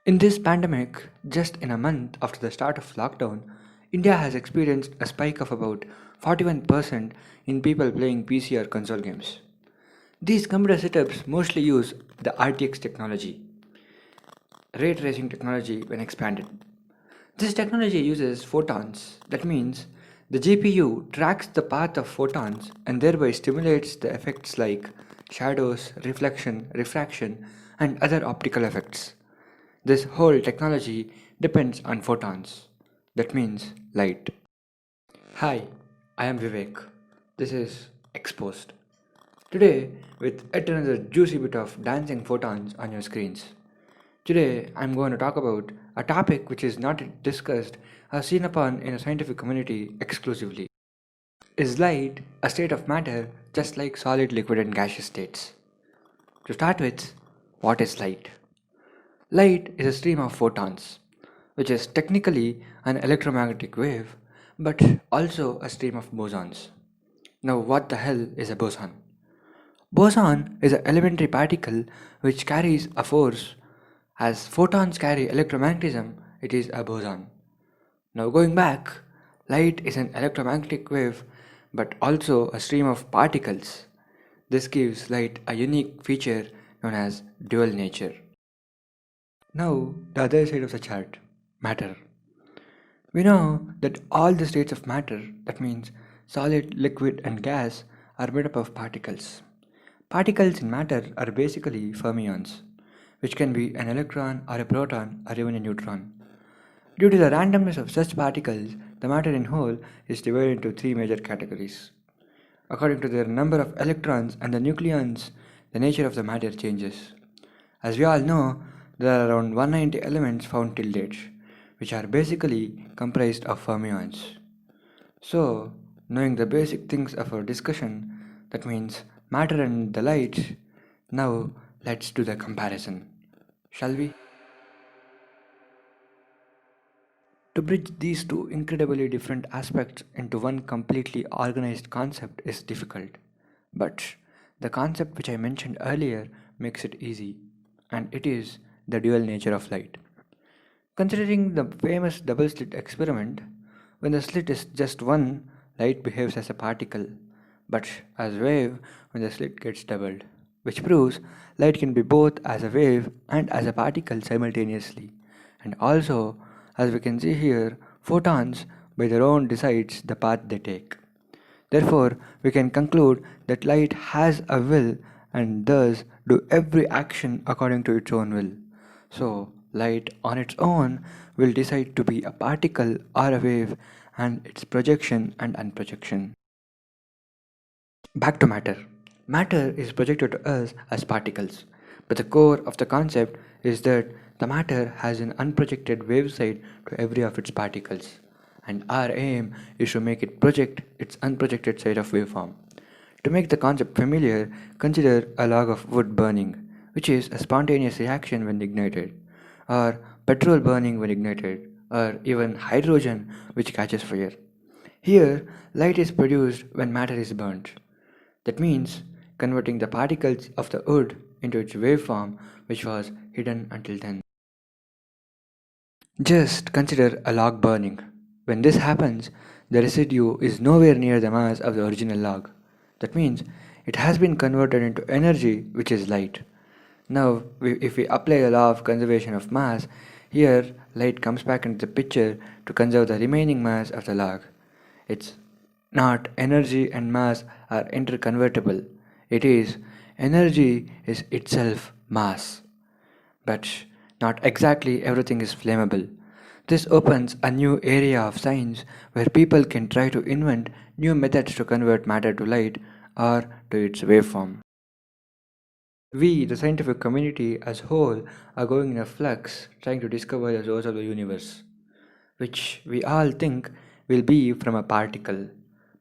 In this pandemic, just in a month after the start of lockdown, India has experienced a spike of about 41% in people playing PC or console games. These computer setups mostly use the RTX technology, ray tracing technology when expanded. This technology uses photons. That means the GPU tracks the path of photons and thereby stimulates the effects like shadows, reflection, refraction, and other optical effects. This whole technology depends on photons. That means light. Hi, I am Vivek. This is Exposed. Today, with yet another juicy bit of dancing photons on your screens. Today, I'm going to talk about a topic which is not discussed or seen upon in a scientific community exclusively. Is light a state of matter just like solid, liquid, and gaseous states? To start with, what is light? Light is a stream of photons, which is technically an electromagnetic wave, but also a stream of bosons. Now, what the hell is a boson? Boson is an elementary particle which carries a force. As photons carry electromagnetism, it is a boson. Now, going back, light is an electromagnetic wave but also a stream of particles. This gives light a unique feature known as dual nature. Now, the other side of the chart, matter. We know that all the states of matter, that means solid, liquid, and gas, are made up of particles. Particles in matter are basically fermions, which can be an electron or a proton or even a neutron. Due to the randomness of such particles, the matter in whole is divided into three major categories. According to their number of electrons and the nucleons, the nature of the matter changes. As we all know, there are around 190 elements found till date, which are basically comprised of fermions. So, knowing the basic things of our discussion, that means matter and the light, now let's do the comparison. Shall we? To bridge these two incredibly different aspects into one completely organized concept is difficult. But the concept which I mentioned earlier makes it easy, and it is the dual nature of light. Considering the famous double slit experiment, when the slit is just one, light behaves as a particle, but as wave when the slit gets doubled, which proves light can be both as a wave and as a particle simultaneously. And also, as we can see here, photons by their own decides the path they take. Therefore, we can conclude that light has a will and thus do every action according to its own will. So, light on its own will decide to be a particle or a wave and its projection and unprojection. Back to matter. Matter is projected to us as particles, but the core of the concept is that the matter has an unprojected wave side to every of its particles, and our aim is to make it project its unprojected side of waveform. To make the concept familiar, consider a log of wood burning, which is a spontaneous reaction when ignited, or petrol burning when ignited, or even hydrogen which catches fire. Here, light is produced when matter is burnt. That means converting the particles of the wood into its waveform which was hidden until then. Just consider a log burning. When this happens, the residue is nowhere near the mass of the original log. That means it has been converted into energy which is light. Now, if we apply the law of conservation of mass, here light comes back into the picture to conserve the remaining mass of the log. It's not energy and mass are interconvertible. It is energy is itself mass. But not exactly everything is flammable. This opens a new area of science where people can try to invent new methods to convert matter to light or to its waveform. We, the scientific community as whole, are going in a flux trying to discover the source of the universe, which we all think will be from a particle.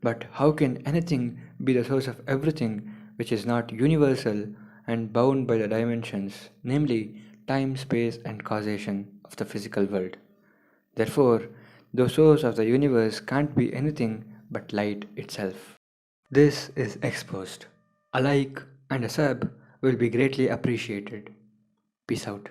But how can anything be the source of everything which is not universal and bound by the dimensions, namely time, space, and causation of the physical world? Therefore, the source of the universe can't be anything but light itself. This is exposed. A like and a sub will be greatly appreciated. Peace out.